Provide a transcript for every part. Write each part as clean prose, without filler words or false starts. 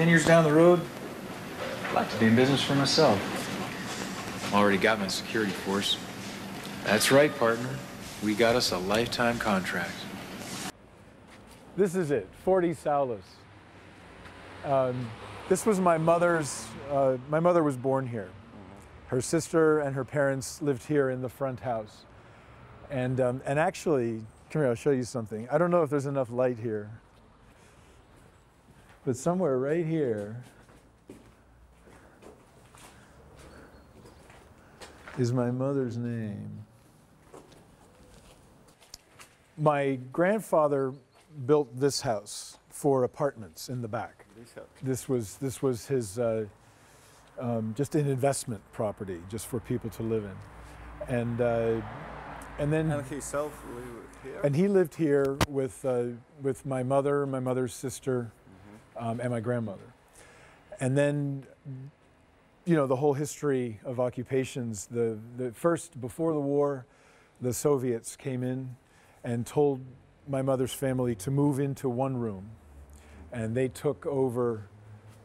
10 years down the road, I'd like to be in business for myself. Already got my security force. That's right, partner. We got us a lifetime contract. This is it, 40 Saulos. This was my mother's, my mother was born here. Her sister and her parents lived here in the front house. And actually, come here, I'll show you something. I don't know if there's enough light here, but somewhere right here is my mother's name. My grandfather built this house for apartments in the back. This was his just an investment property, just for people to live in, and then and himself lived here. And he lived here with my mother, my mother's sister, and my grandmother, and then, you know, the whole history of occupations. The first, before the war, the Soviets came in and told my mother's family to move into one room, and they took over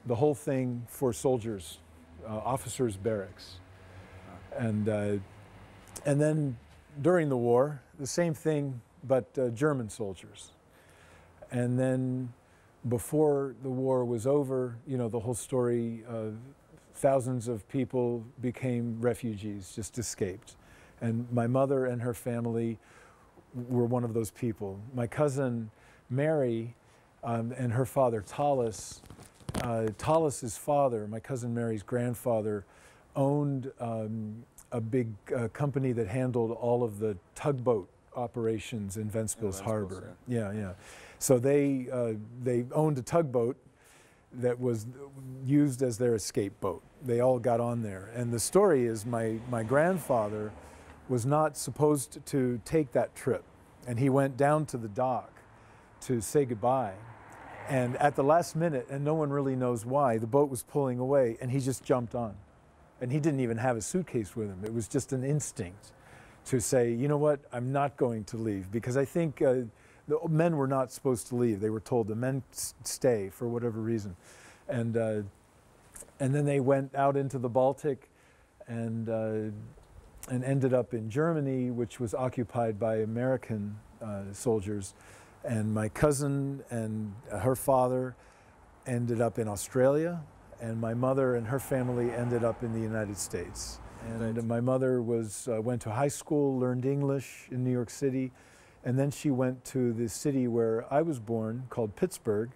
the whole thing for soldiers, officers' barracks, and then during the war, the same thing, but German soldiers, and then before the war was over, you know, the whole story. Thousands of people became refugees, just escaped, and my mother and her family were one of those people. My cousin Mary and her father Tallis, Tallis's father, my cousin Mary's grandfather, owned a big company that handled all of the tugboat operations in Ventspil's harbor. Yeah. So they owned a tugboat that was used as their escape boat. They all got on there. And the story is my grandfather was not supposed to take that trip. And he went down to the dock to say goodbye. And at the last minute, and no one really knows why, the boat was pulling away and he just jumped on. And he didn't even have a suitcase with him. It was just an instinct to say, you know what, I'm not going to leave. Because I think the men were not supposed to leave. They were told the men stay for whatever reason. And then they went out into the Baltic and ended up in Germany, which was occupied by American soldiers. And my cousin and her father ended up in Australia, and my mother and her family ended up in the United States. And my mother went to high school, learned English in New York City, and then she went to the city where I was born, called Pittsburgh,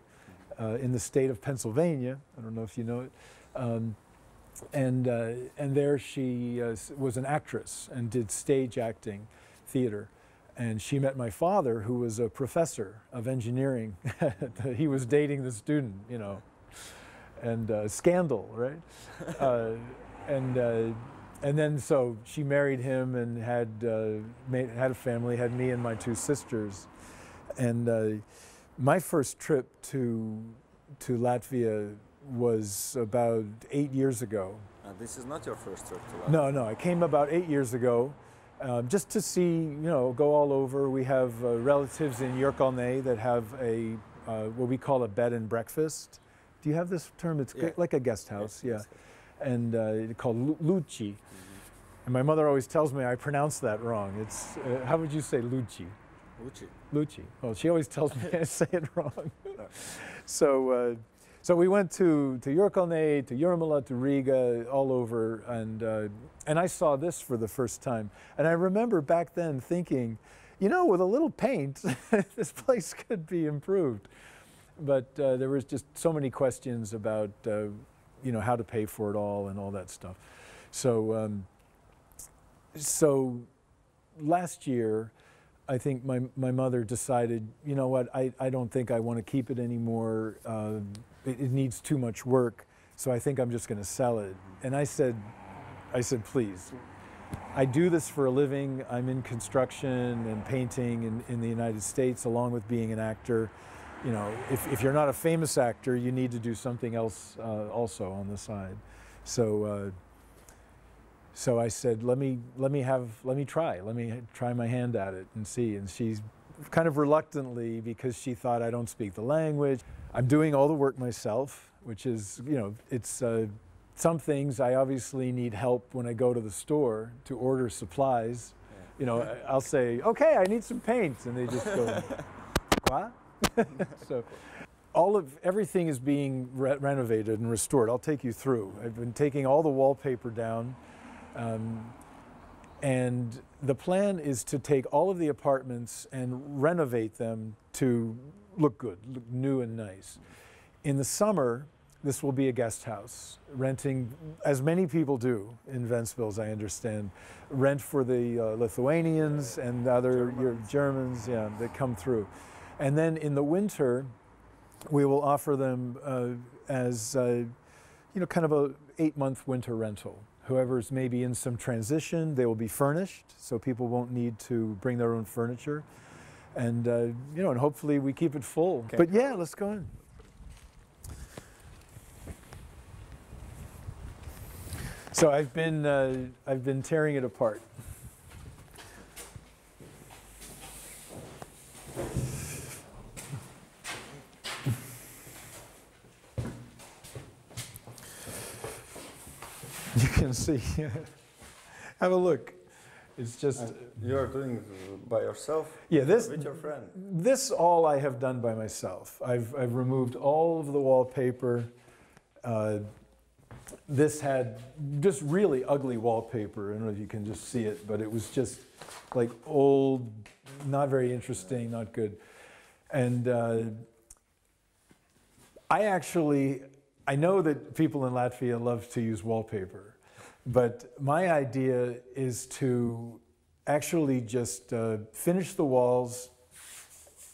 in the state of Pennsylvania. I don't know if you know it. And there she was an actress and did stage acting, theater. And she met my father, who was a professor of engineering. He was dating the student, you know, and scandal, right? And then so she married him and had a family, had me and my two sisters. And my first trip to Latvia was about 8 years ago. This is not your first trip to Latvia? No, I came about 8 years ago, just to see, you know, go all over. We have relatives in Jurkalne that have what we call a bed and breakfast. Do you have this term? It's like a guest house, yeah. And called Luci. And my mother always tells me I pronounce that wrong. It's, how would you say Luci? Luci. Luci. Well, she always tells me I say it wrong. So we went to Jurkalne, to Jurmala, to Riga, all over, and I saw this for the first time. And I remember back then thinking, you know, with a little paint, this place could be improved. But there was just so many questions about, you know, how to pay for it all and all that stuff. So last year, I think my mother decided, you know what, I don't think I want to keep it anymore. It needs too much work, so I think I'm just going to sell it. And I said, please. I do this for a living. I'm in construction and painting in the United States, along with being an actor. You know, if you're not a famous actor, you need to do something else also on the side. So I said, let me try my hand at it and see. And she's kind of reluctantly, because she thought I don't speak the language. I'm doing all the work myself. which is, you know, it's some things I obviously need help when I go to the store to order supplies. You know, I'll say, okay, I need some paint, and they just go, what? So everything is being renovated and restored. I'll take you through. I've been taking all the wallpaper down, and the plan is to take all of the apartments and renovate them to look good, look new and nice. In the summer, this will be a guest house, renting, as many people do in Ventspilī, as I understand, rent for the Lithuanians and other Germans, yeah, that come through. And then in the winter, we will offer them as, you know, kind of a 8-month winter rental. Whoever's maybe in some transition, they will be furnished, so people won't need to bring their own furniture. And, you know, and hopefully we keep it full. Okay. But yeah, let's go in. So I've been tearing it apart. You can see. Have a look. It's just. You're doing it by yourself? Yeah, with your friend. This all I have done by myself. I've removed all of the wallpaper. This had just really ugly wallpaper. I don't know if you can just see it, but it was just like old, not very interesting, not good. And I know that people in Latvia love to use wallpaper, but my idea is to actually just finish the walls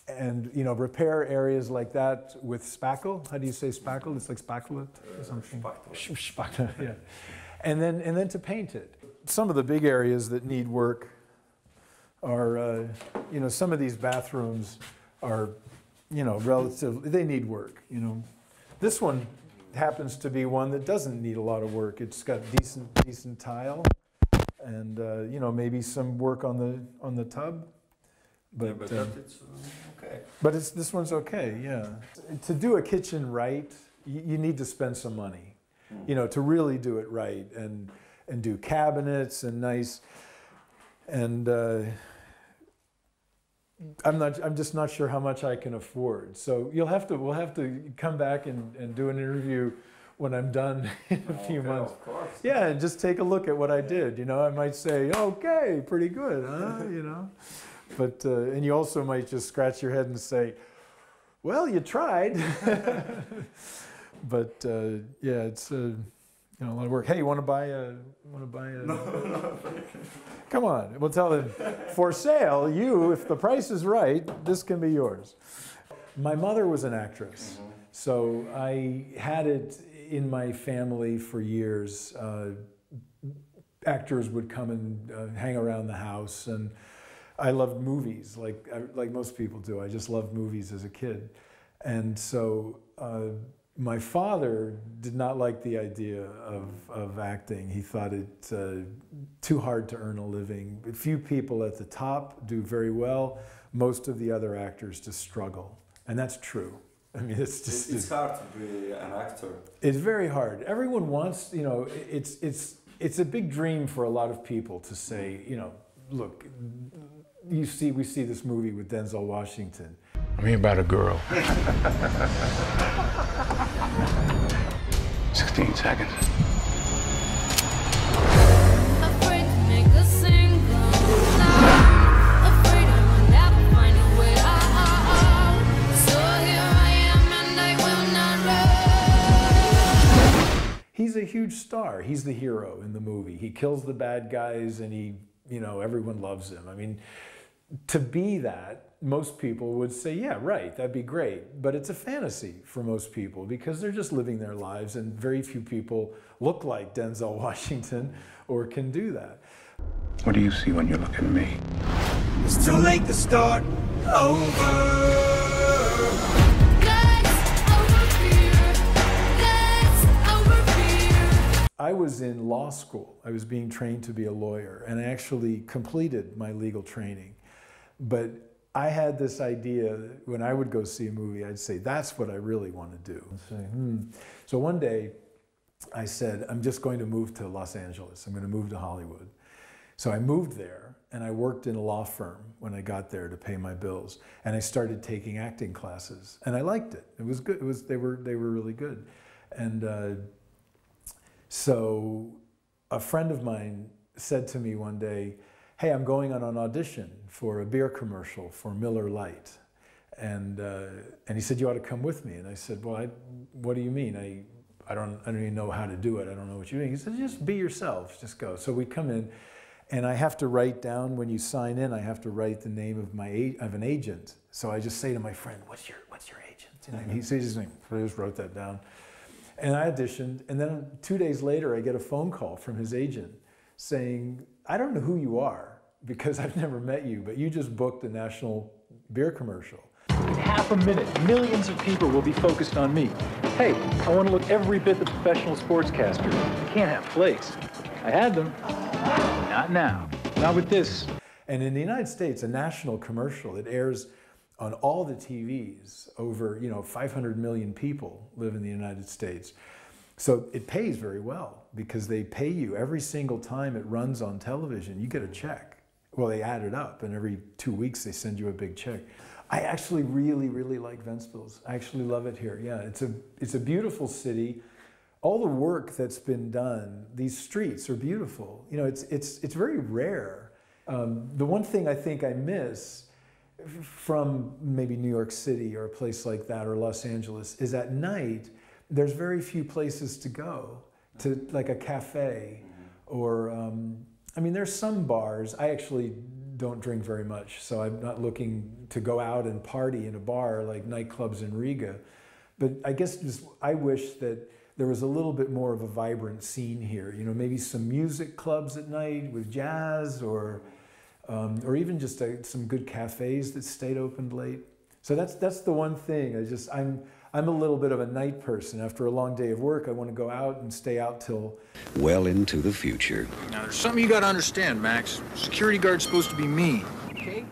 and, you know, repair areas like that with spackle. How do you say spackle? It's like spacklet or something. Spackle, yeah. And then to paint it. Some of the big areas that need work are, you know, some of these bathrooms are, you know, relatively, they need work, you know. This one happens to be one that doesn't need a lot of work. It's got decent tile, and you know, maybe some work on the tub. But, yeah, but it's okay. But this one's okay, yeah. To do a kitchen right, you need to spend some money, you know, to really do it right, and do cabinets and nice, and I'm just not sure how much I can afford. So we'll have to come back and do an interview when I'm done in a few months. Of course. Yeah, and just take a look at what I did. You know, I might say, okay, pretty good, huh? You know, but and you also might just scratch your head and say, well, you tried. But yeah, it's you know, a lot of work. Hey, you want to buy a? No. Come on, we'll tell them, for sale. You, if the price is right, this can be yours. My mother was an actress, so I had it in my family for years. Actors would come and hang around the house, and I loved movies, like most people do. I just loved movies as a kid, and so. My father did not like the idea of acting. He thought it too hard to earn a living. A few people at the top do very well. Most of the other actors just struggle, and that's true. I mean, it's just it's hard to be an actor. It's very hard. Everyone wants, you know, it's a big dream for a lot of people to say, you know, look, we see this movie with Denzel Washington. I'm here about a girl. 16 seconds. Afraid to make a single sound. Afraid I will never find a way out. So here I am and I will not run. He's a huge star. He's the hero in the movie. He kills the bad guys and he, you know, everyone loves him. I mean, to be that, most people would say, yeah, right, that'd be great. But it's a fantasy for most people because they're just living their lives, and very few people look like Denzel Washington or can do that. What do you see when you look at me? It's too late to start over. I was in law school. I was being trained to be a lawyer, and I actually completed my legal training. But I had this idea that when I would go see a movie, I'd say, that's what I really want to do. So one day I said, I'm just going to move to Los Angeles. I'm going to move to Hollywood. So I moved there and I worked in a law firm when I got there to pay my bills. And I started taking acting classes and I liked it. It was good. They were really good. And so a friend of mine said to me one day, hey, I'm going on an audition for a beer commercial for Miller Lite. And he said, you ought to come with me. And I said, well, what do you mean? I don't even know how to do it. I don't know what you mean. He said, just be yourself, just go. So we come in and I have to write down, when you sign in, I have to write the name of an agent. So I just say to my friend, what's your agent? And he says his name. So I just wrote that down. And I auditioned, and then 2 days later, I get a phone call from his agent saying, I don't know who you are, because I've never met you, but you just booked a national beer commercial. In half a minute, millions of people will be focused on me. Hey, I want to look every bit the professional sportscaster. I can't have flakes. I had them. Not now. Not with this. And in the United States, a national commercial, it airs on all the TVs. Over 500 million people live in the United States. So it pays very well because they pay you every single time it runs on television. You get a check. Well, they add it up, and every 2 weeks they send you a big check. I actually really like Ventspils. I actually love it here. Yeah, it's a beautiful city. All the work that's been done, these streets are beautiful. It's very rare. The one thing I think I miss from maybe New York City or a place like that, or Los Angeles, is at night there's very few places to go, to like a cafe, or I mean, there's some bars. I actually don't drink very much, so I'm not looking to go out and party in a bar like nightclubs in Riga. But I guess I wish that there was a little bit more of a vibrant scene here. Maybe some music clubs at night with jazz, or even just some good cafes that stayed open late. So that's the one thing. I'm a little bit of a night person. After a long day of work, I want to go out and stay out till well into the future. Now, there's something you got to understand, Max. Security guard's supposed to be me, okay?